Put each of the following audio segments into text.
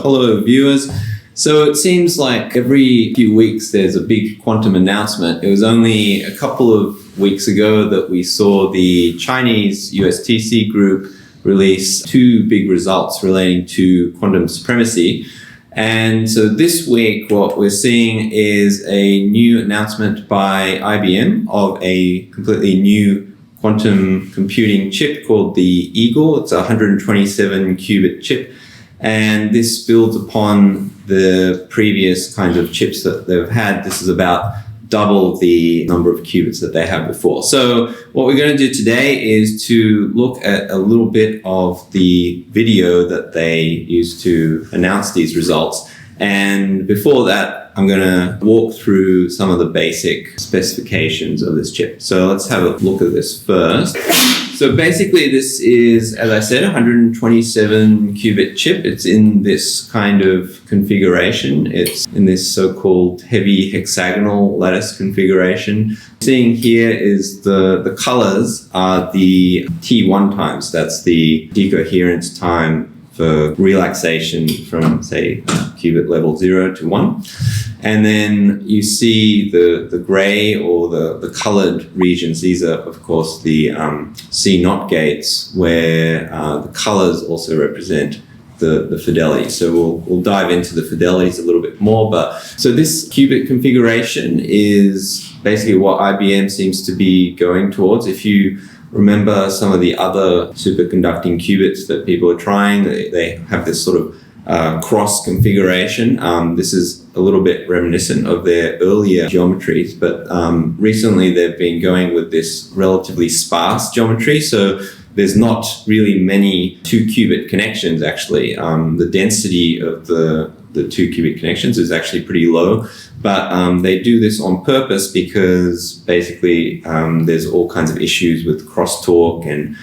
Hello, viewers. So it seems like every few weeks there's a big quantum announcement. It was only a couple of weeks ago that we saw the Chinese USTC group release two big results relating to quantum supremacy. And so this week, what we're seeing is a new announcement by IBM of a completely new quantum computing chip called the Eagle. It's a 127 qubit chip. And this builds upon the previous kinds of chips that they've had. This is about double the number of qubits that they had before. So what we're going to do today is to look at a little bit of the video that they used to announce these results. And before that, I'm going to walk through some of the basic specifications of this chip. So let's have a look at this first. So basically this is, as I said, a 127 qubit chip. It's in this kind of configuration. It's in this so-called heavy hexagonal lattice configuration. Seeing here is the colors are the T1 times. That's the decoherence time for relaxation from, say, qubit level 0 to 1. And then you see the gray or the colored regions. These are, of course, the C0 gates, where the colors also represent the fidelity. So we'll dive into the fidelities a little bit more. But so this qubit configuration is basically what IBM seems to be going towards. If you remember some of the other superconducting qubits that people are trying, they have this sort of cross configuration. This is a little bit reminiscent of their earlier geometries, but recently they've been going with this relatively sparse geometry. So there's not really many 2 qubit connections actually. The density of the 2 qubit connections is actually pretty low, but they do this on purpose because basically there's all kinds of issues with crosstalk and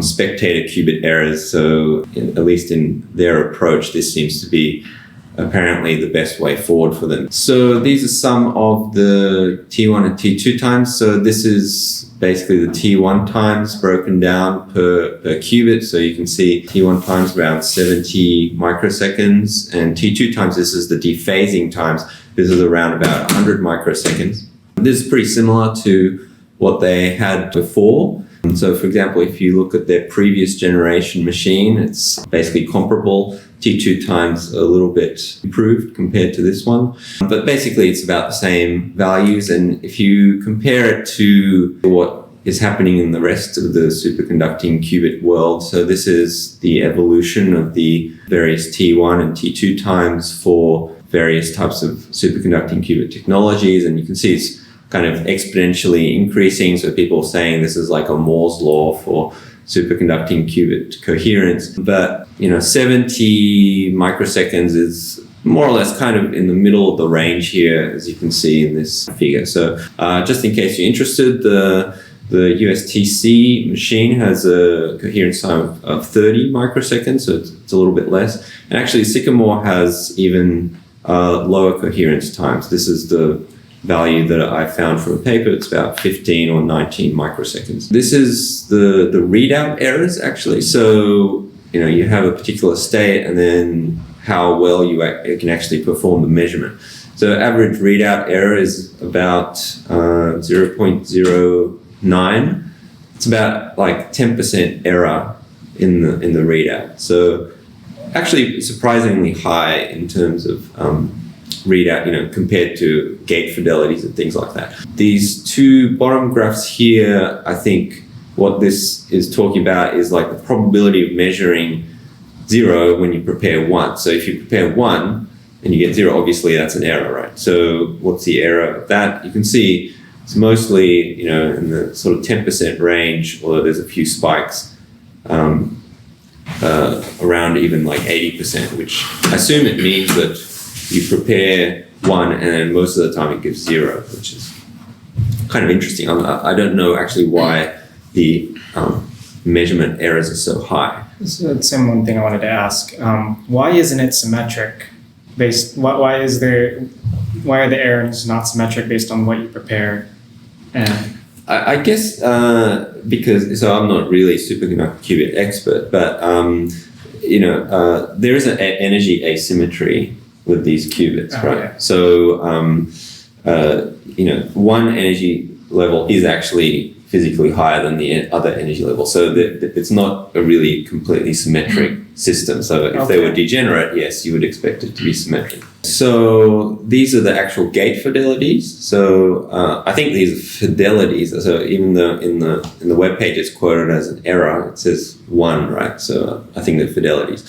spectator qubit errors. So at least in their approach, this seems to be apparently the best way forward for them. So these are some of the T1 and T2 times. So this is basically the T1 times broken down per qubit. So you can see T1 times around 70 microseconds, and T2 times, this is the dephasing times. This is around about 100 microseconds. This is pretty similar to what they had before. And so, for example, if you look at their previous generation machine, it's basically comparable. T2 times a little bit improved compared to this one. But basically, it's about the same values. And if you compare it to what is happening in the rest of the superconducting qubit world, so this is the evolution of the various T1 and T2 times for various types of superconducting qubit technologies. And you can see it's kind of exponentially increasing. So people are saying this is like a Moore's law for superconducting qubit coherence. But 70 microseconds is more or less kind of in the middle of the range here, as you can see in this figure. So just in case you're interested, the USTC machine has a coherence time of 30 microseconds, so it's a little bit less. And actually Sycamore has even lower coherence times. This is the value that I found from a paper. It's about 15 or 19 microseconds. This is the readout errors actually. So, you have a particular state and then how well you can actually perform the measurement. So average readout error is about 0.09. It's about like 10% error in the readout. So actually surprisingly high in terms of readout, compared to gate fidelities and things like that. These two bottom graphs here, I think what this is talking about is like the probability of measuring 0 when you prepare 1. So if you prepare 1 and you get 0, obviously that's an error, right? So what's the error of that? You can see it's mostly, in the sort of 10% range, although there's a few spikes around even like 80%, which I assume it means that you prepare 1 and then most of the time it gives 0, which is kind of interesting. I don't know actually why the measurement errors are so high. So that's one thing I wanted to ask. Why isn't it symmetric? Why are the errors not symmetric based on what you prepare? I guess because, so I'm not really superconducting qubit expert, but there is an energy asymmetry with these qubits, right? Yeah. So, one energy level is actually physically higher than the other energy level. So it's not a really completely symmetric system. So if they were degenerate, yes, you would expect it to be symmetric. So these are the actual gate fidelities. So I think these are fidelities. So even though in the web page it's quoted as an error, it says 1, right? So I think they're fidelities.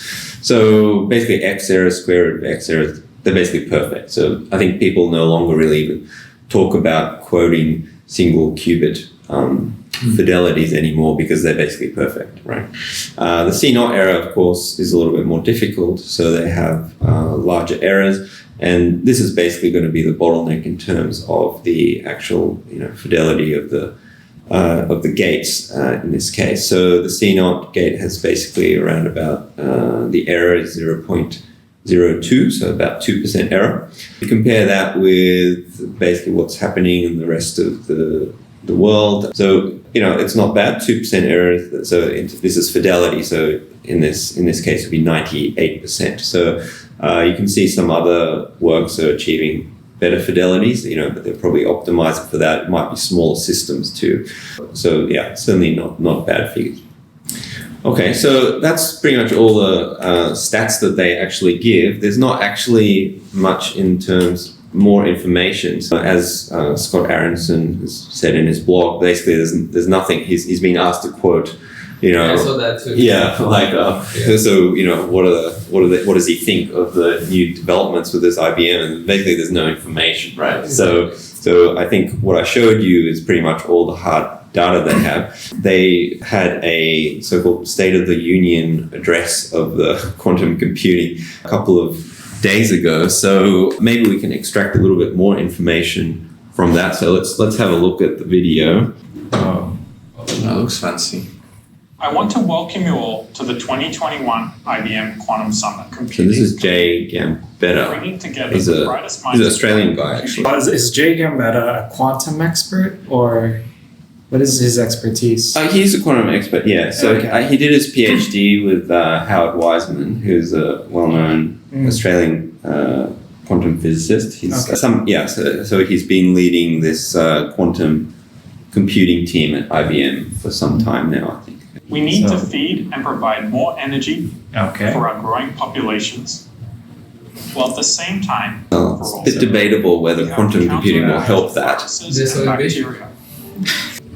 So basically x error, square root of x error, they're basically perfect. So I think people no longer really even talk about quoting single qubit fidelities anymore because they're basically perfect, right? The C0 error, of course, is a little bit more difficult. So they have larger errors, and this is basically going to be the bottleneck in terms of the actual fidelity of the gates in this case. So the C0 gate has basically around about the error is 0.02, so about 2% error. You compare that with basically what's happening in the rest of the world. So, it's not bad, 2% error. So this is fidelity. So in this case, it would be 98%. So you can see some other works are achieving better fidelities, but they're probably optimizing for that. It might be smaller systems too. So yeah, certainly not bad figures. Okay, so that's pretty much all the stats that they actually give. There's not actually much in terms more information. So as Scott Aronson has said in his blog, basically there's nothing. He's been asked to quote, I saw that too. Yeah, like so what does he think of the new developments with this IBM? And basically there's no information, right? So I think what I showed you is pretty much all the hard data they have. They had a so-called State of the Union address of the quantum computing a couple of days ago, so maybe we can extract a little bit more information from that. So let's have a look at the video. Oh, that looks fancy. I want to welcome you all to the 2021 IBM Quantum Summit. So this is Jay Gambetta. Bringing together He's the brightest minds. an Australian guy, actually. Is Jay Gambetta a quantum expert, or what is his expertise? He's a quantum expert, yeah. So Okay. he did his PhD with Howard Wiseman, who's a well-known Australian quantum physicist. He's so he's been leading this quantum computing team at IBM for some time now, I think. We need to feed and provide more energy Okay. for our growing populations, while at the same time, Well, it's a bit debatable whether quantum computing will help that. This and innovation. bacteria.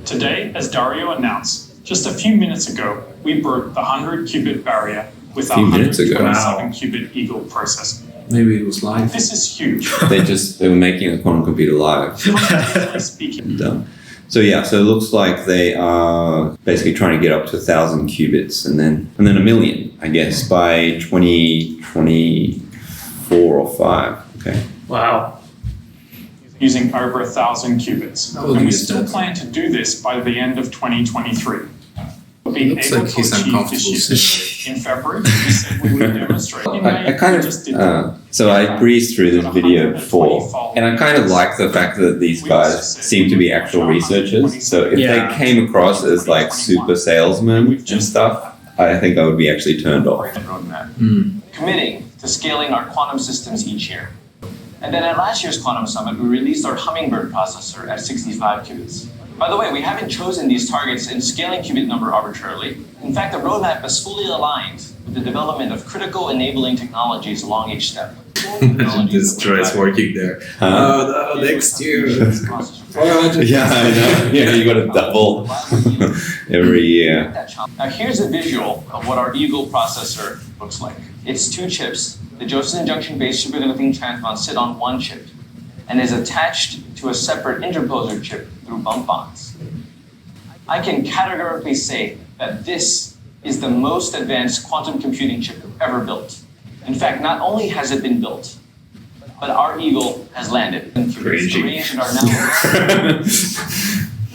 Today, as Dario announced, just a few minutes ago, we broke the 100 qubit barrier with our Few minutes ago. 127 qubit Eagle processor. Maybe it was live. This is huge. They were making a quantum computer live. Fundamentally speaking, And, so it looks like they are basically trying to get up to 1,000 qubits and then 1 million, I guess, by 2024 or 5. Okay. Wow. using over 1,000 qubits. How will And you we get still that? plan to do this by the end of 2023. It Being looks able like to he's achieve uncomfortable this saying in February, we said we would demonstrate. In May, I kind we of just did so I breezed through this video before, and I kind of like the fact that these guys seem to be actual researchers. So if Yeah. they came across as like super salesmen and stuff, I think I would be actually turned off. roadmap. committing to scaling our quantum systems each year. And then at last year's Quantum Summit, we released our Hummingbird processor at 65 qubits. By the way, we haven't chosen these targets in scaling qubit number arbitrarily. In fact, the roadmap is fully aligned with the development of critical enabling technologies along each step. Imagine this choice working there. Oh, no, next year. Yeah, I know. Yeah, you got to double every year. Now here's a visual of what our Eagle processor looks like. It's 2 chips. The Josephson junction-based superconducting transmons sit on 1 chip and is attached to a separate interposer chip through bump bonds. I can categorically say that this is the most advanced quantum computing chip ever built. In fact, not only has it been built, but our Eagle has landed. Crazy. Arranged in our now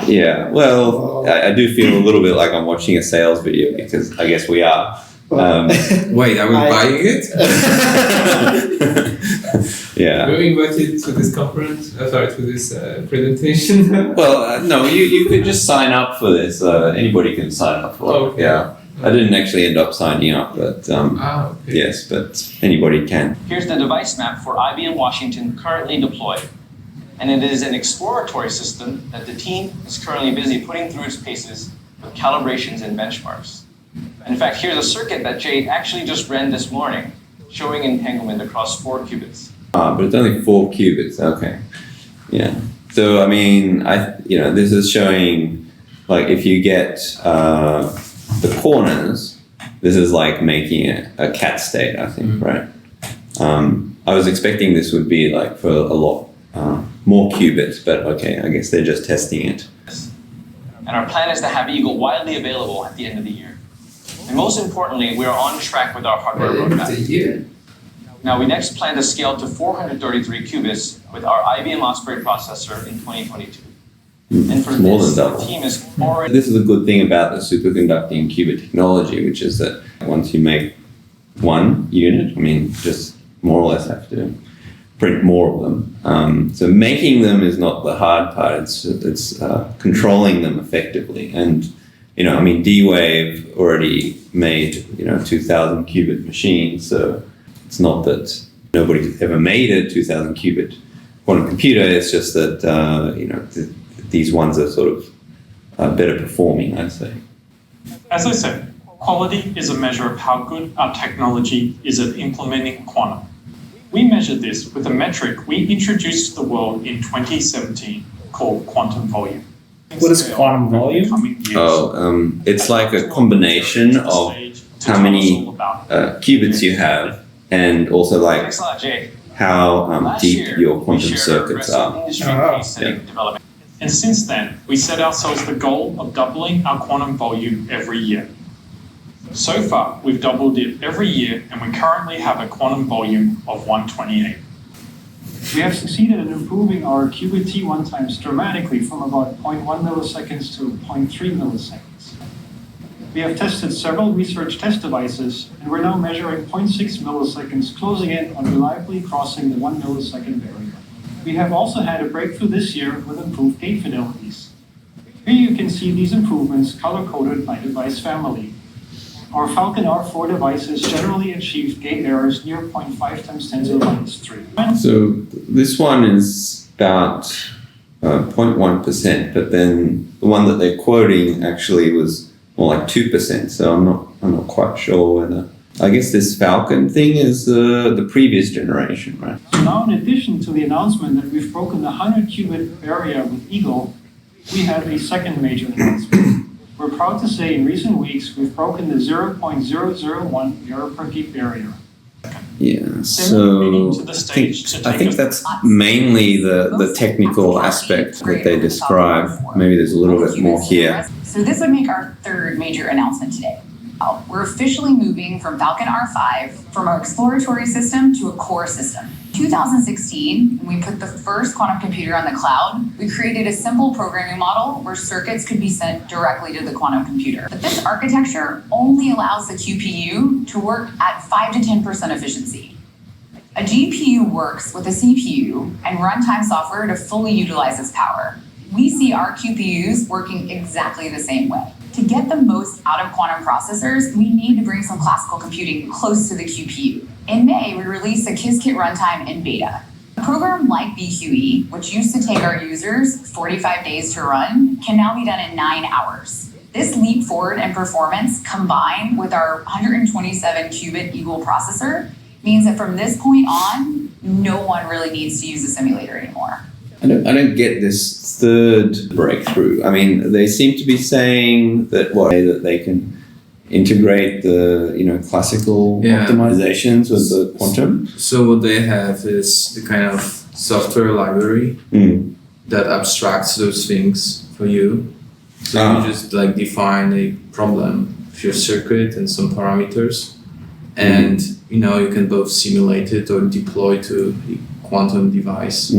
Yeah, well, I do feel a little bit like I'm watching a sales video because I guess we are. Wait, are we buying it? Yeah. Were you invited to this conference? To this presentation? Well, no, you could just sign up for this. Anybody can sign up for it. Okay. Yeah. I didn't actually end up signing up, but Okay. yes, but anybody can. Here's the device map for IBM Washington currently deployed. And it is an exploratory system that the team is currently busy putting through its paces with calibrations and benchmarks. In fact, here's a circuit that Jade actually just ran this morning, showing entanglement across 4 qubits. But it's only 4 qubits. Okay. Yeah. So I mean, this is showing, like, if you get the corners, this is like making a cat state, I think, right? I was expecting this would be like for a lot more qubits, but okay, I guess they're just testing it. And our plan is to have Eagle widely available at the end of the year. And most importantly, we are on track with our hardware roadmap. Now, we next plan to scale to 433 qubits with our IBM Osprey processor in 2022. And for More this, than the double. team is already... This is a good thing about the superconducting qubit technology, which is that once you make one unit, I mean, just more or less have to print more of them. So making them is not the hard part. It's controlling them effectively. And I mean, D-Wave already made 2,000 qubit machines. So it's not that nobody's ever made a 2,000 qubit quantum computer. It's just that these ones are sort of better performing, I'd say. As I said, quality is a measure of how good our technology is at implementing quantum. We measured this with a metric we introduced to the world in 2017 called quantum volume. What is quantum volume? It's like a combination of how many qubits you have, and also like Thanks a lot, Jay. how Last deep year, your we quantum shared circuits aggressive are. industry case-setting development. And since then, we set ourselves the goal of doubling our quantum volume every year. So far, we've doubled it every year, and we currently have a quantum volume of 128. We have succeeded in improving our qubit T1 times dramatically from about 0.1 milliseconds to 0.3 milliseconds. We have tested several research test devices, and we're now measuring 0.6 milliseconds, closing in on reliably crossing the 1 millisecond barrier. We have also had a breakthrough this year with improved gate fidelities. Here you can see these improvements color-coded by device family. Our Falcon R4 devices generally achieve gate errors near 0.5 times 10 to the minus 3. So this one is about 0.1%, but then the one that they're quoting actually was more like 2%. So I'm not quite sure whether. I guess this Falcon thing is the previous generation, right? So now, in addition to the announcement that we've broken the 100 qubit barrier with Eagle, we have a second major announcement. We're proud to say in recent weeks we've broken the 0.001 error per gate barrier. Yeah, so I think that's mainly the technical aspect that they describe. Maybe there's a little bit more here. So this would make our third major announcement today. We're officially moving from Falcon R5 from our exploratory system to a core system. 2016, when we put the first quantum computer on the cloud, we created a simple programming model where circuits could be sent directly to the quantum computer. But this architecture only allows the QPU to work at 5 to 10% efficiency. A GPU works with a CPU and runtime software to fully utilize its power. We see our QPUs working exactly the same way. To get the most out of quantum processors, we need to bring some classical computing close to the QPU. In May, we released a Qiskit runtime in beta. A program like BQE, which used to take our users 45 days to run, can now be done in 9 hours. This leap forward in performance, combined with our 127 qubit Eagle processor, means that from this point on, no one really needs to use a simulator anymore. I don't get this third breakthrough. I mean, they seem to be saying that they can integrate the classical optimizations with the quantum. So what they have is the kind of software library that abstracts those things for you. So you just like define a problem with your circuit and some parameters, and you can both simulate it or deploy to a quantum device.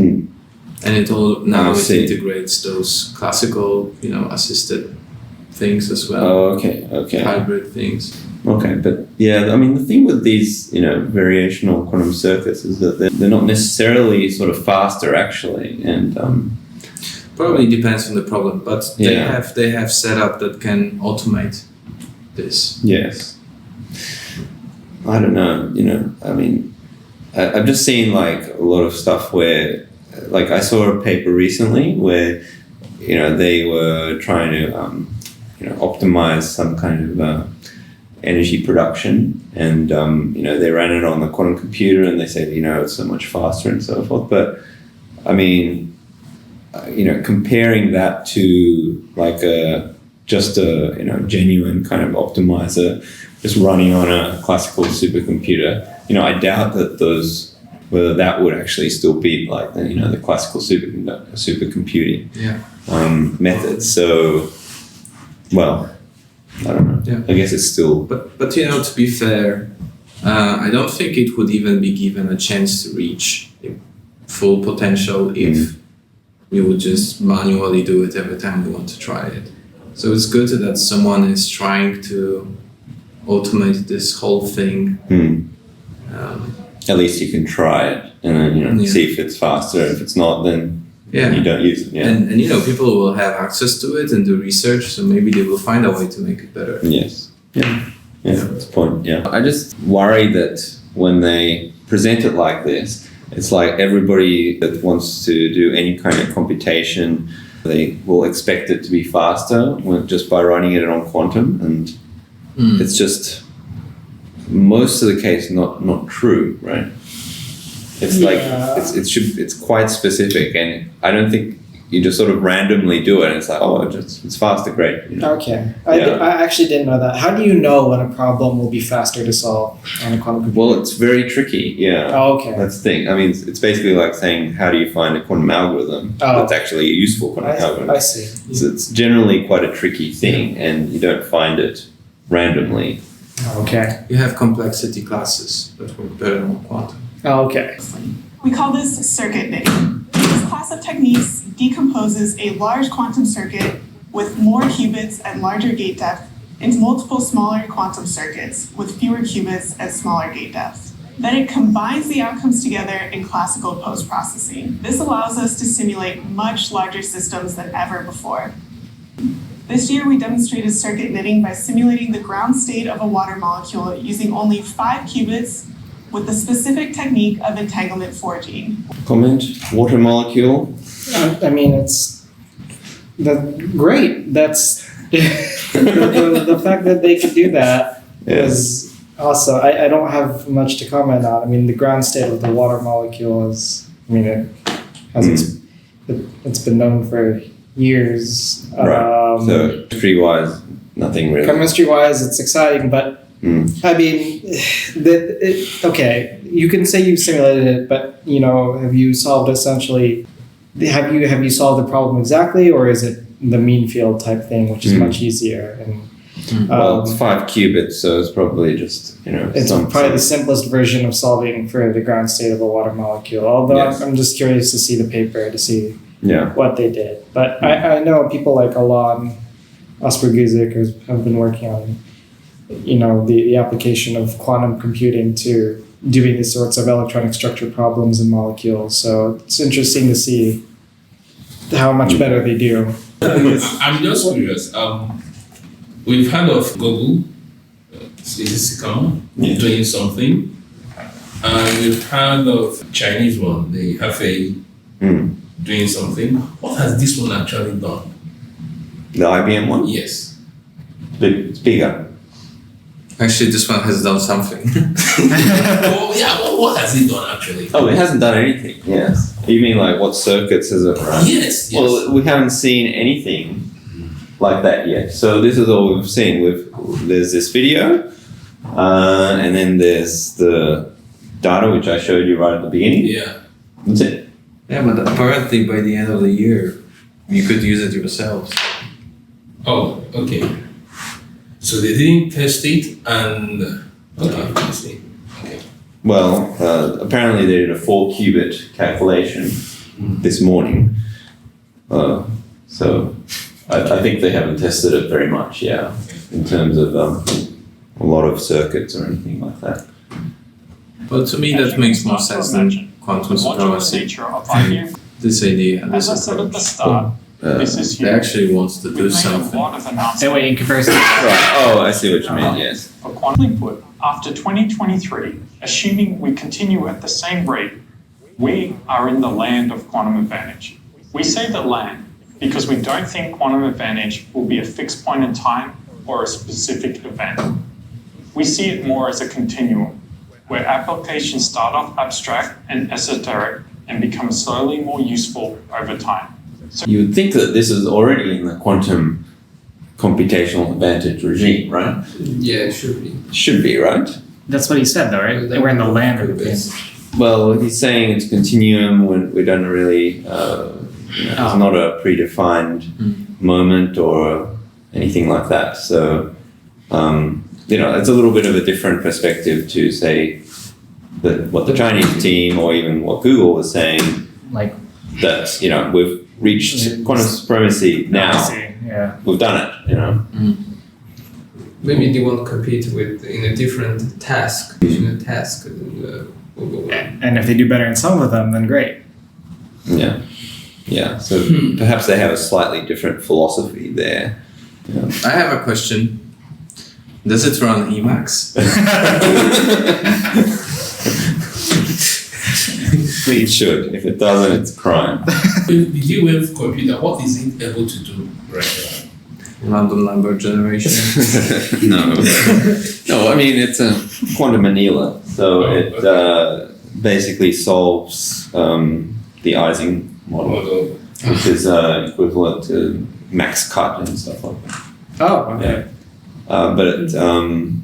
And it all now integrates those classical, assisted things as well. Oh, okay. Hybrid things. Okay, but yeah, I mean, the thing with these, variational quantum circuits is that they're not necessarily sort of faster, actually, and probably depends on the problem, but they have setup that can automate this? Yes. I don't know. I mean, I've just seen like a lot of stuff where, like, I saw a paper recently where, they were trying to, optimize some kind of energy production, and they ran it on the quantum computer, and they said, it's so much faster and so forth. But I mean, comparing that to like just a genuine kind of optimizer just running on a classical supercomputer, I doubt that whether that would actually still beat like the classical supercomputing methods. So, well, I don't know. Yeah. I guess it's still. But to be fair, I don't think it would even be given a chance to reach full potential if we would just manually do it every time we want to try it. So it's good that someone is trying to automate this whole thing. At least you can try it and then see if it's faster. If it's not, then you don't use it. Yeah. And people will have access to it and do research, so maybe they will find a way to make it better. Yes. Yeah. Yeah, that's the point. Yeah. I just worry that when they present it like this, it's like everybody that wants to do any kind of computation, they will expect it to be faster just by running it on quantum, and it's just most of the case not true, right? It's like it's quite specific, and I don't think you just sort of randomly do it and it's like, it's faster, great. Okay. I actually didn't know that. How do you know when a problem will be faster to solve on a quantum computer? Well, it's very tricky, yeah. Oh, okay. That's the thing. I mean, it's basically like saying, how do you find a quantum algorithm that's actually a useful quantum algorithm? I see. So it's generally quite a tricky thing, and you don't find it randomly. Okay. You have complexity classes that work better on quantum. Okay. We call this circuit knitting. This class of techniques decomposes a large quantum circuit with more qubits and larger gate depth into multiple smaller quantum circuits with fewer qubits and smaller gate depth. Then it combines the outcomes together in classical post-processing. This allows us to simulate much larger systems than ever before. This year, we demonstrated circuit knitting by simulating the ground state of a water molecule using only 5 qubits with the specific technique of entanglement forging. Comment? Water molecule? I mean, it's great. That's the fact that they could do that is also. I don't have much to comment on. I mean, the ground state of the water molecule is. I mean, it's been known for years. Right. So chemistry-wise, nothing really. Chemistry-wise, it's exciting, but I mean, okay, you can say you've simulated it, but have you solved essentially? Have you solved the problem exactly, or is it the mean field type thing, which is much easier? And well, it's 5 qubits, so it's probably just it's probably the simplest version of solving for the ground state of a water molecule. Although I'm just curious to see the paper to see what they did. But I know people like Alon Asperguzik have been working on the application of quantum computing to doing these sorts of electronic structure problems in molecules. So it's interesting to see how much better they do. I'm just curious. We've heard of Google, doing something. And we've heard of Chinese one, the Hefei, doing something. What has this one actually done? The IBM one? Yes. It's bigger. Actually, this one has done something. What has it done actually? Oh, it hasn't done anything. Yes. You mean like what circuits has it run? Yes. Well, we haven't seen anything like that yet. So this is all we've seen. There's this video, and then there's the data which I showed you right at the beginning. Yeah. That's it. Yeah, but apparently by the end of the year, you could use it yourselves. Oh, okay. So they didn't test it, and I see. Okay. Well, apparently they did a 4 qubit calculation this morning. So I think they haven't tested it very much, in terms of a lot of circuits or anything like that. Well, to me that makes more sense than quantum supremacy. Nature of IBM. This idea. As I said at the start, This is They huge. actually wants to do We've made a something. lot of announcements. That way, in comparison, Right. Oh, I see what you mean. Yes. For quantum put, after 2023, assuming we continue at the same rate, we are in the land of quantum advantage. We say the land because we don't think quantum advantage will be a fixed point in time or a specific event. We see it more as a continuum, where applications start off abstract and esoteric and become slowly more useful over time. So You would think that this is already in the quantum computational advantage regime, right? Yeah, it should be. Should be, right? that's what he said, though, right? We're in the land of Qubits. advantage. Well, he's saying it's continuum when we don't really, it's not a predefined moment or anything like that. So, it's a little bit of a different perspective to say that what the Chinese team or even what Google was saying, Like, that, we've reached quantum supremacy now. Yeah. We've done it, Maybe they want to compete with in a different task. In a task. And if they do better in some of them, then great. Yeah. Yeah. So perhaps they have a slightly different philosophy there. I have a question. Does it run Emacs? It should. If it doesn't, it's a crime. The D-Wave computer, what is it able to do right now? Random number generation. No. No, I mean, it's a quantum annealer. So it basically solves the Ising model, which is equivalent to max cut and stuff like that. Oh, okay. But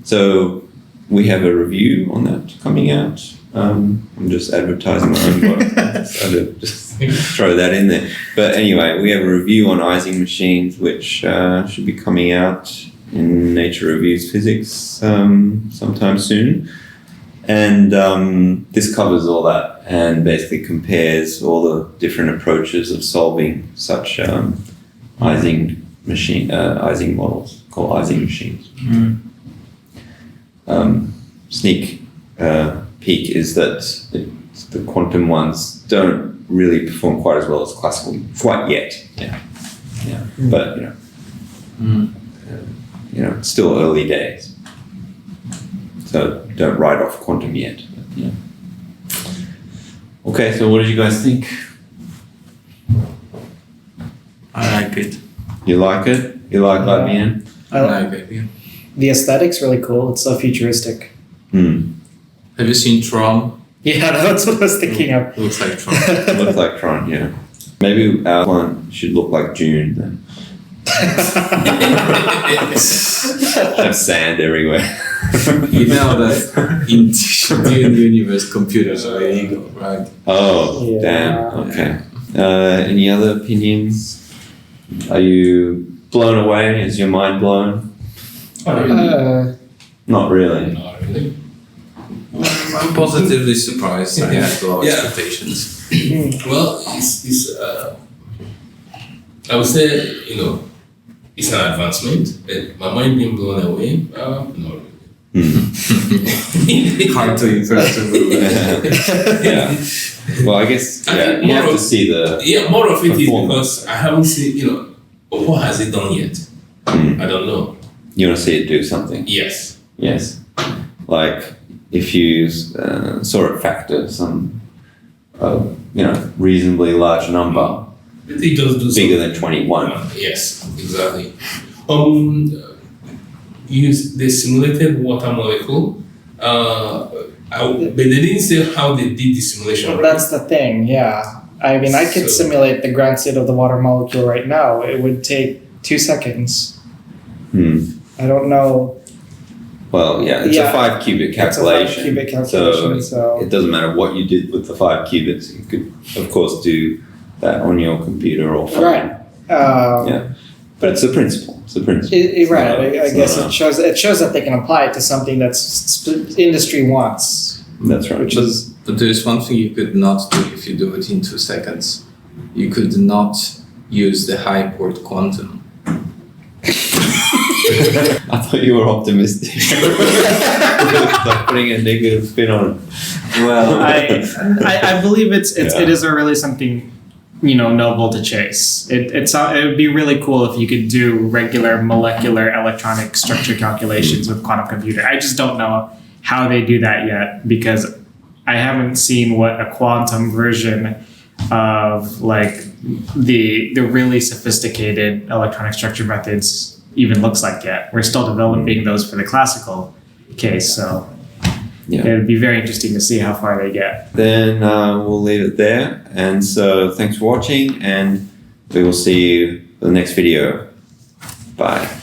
so we have a review on that coming out. I'm just advertising my own work. I'll just throw that in there. But anyway, we have a review on Ising machines, which should be coming out in Nature Reviews Physics sometime soon. And this covers all that and basically compares all the different approaches of solving such Ising models called Ising machines. Sneak peek is that the quantum ones don't really perform quite as well as classical quite yet. Yeah. But it's still early days. So don't write off quantum yet. But, Okay, so what did you guys think? I like it. You like it? You like IBM? I like it, yeah. The aesthetic's really cool. It's so futuristic. Have you seen Tron? Yeah, that's what I was thinking of. Looks like Tron. Looks like Tron, yeah. Maybe our one should look like June then. Have sand everywhere. You know that in Dune universe computers are illegal, right? Oh, Yeah. damn. Okay. Any other opinions? Are you blown away? Is your mind blown? Not really. Not really. I'm positively surprised. I had low Yeah. expectations. Well, it's I would say, it's an advancement. My mind being blown away, not really. Hard to interpret. Yeah. Well, I guess you have to see the. Yeah, more of it is performance. because I haven't seen, what has it done yet? I don't know. You want to see it do something. Yes. Yes. Like if you saw it factor some, reasonably large number, It does do bigger something. than 21. Yes, exactly. They simulated water molecule, but they didn't say how they did the simulation. Well, that's the thing, yeah. I mean, I could simulate the ground state of the water molecule right now. It would take 2 seconds. I don't know. Well, yeah, it's a 5 qubit calculation. It's a 5 qubit calculation, so it doesn't matter what you did with the 5 qubits. You could, of course, do that on your computer or phone. right. Yeah, but it's a principle. It's a principle. Right. I guess it shows that they can apply it to something that's industry wants. That's right. Which is But there's one thing you could not do if you do it in 2 seconds. You could not use the high port quantum. I thought you were optimistic. Like putting a negative spin on it. well, I believe it is a really something noble to chase. It would be really cool if you could do regular molecular electronic structure calculations with quantum computer. I just don't know how they do that yet, because I haven't seen what a quantum version of like the really sophisticated electronic structure methods even looks like yet. We're still developing those for the classical case, so it would be very interesting to see how far they get. Then we'll leave it there. And so thanks for watching, and we will see you in the next video. Bye.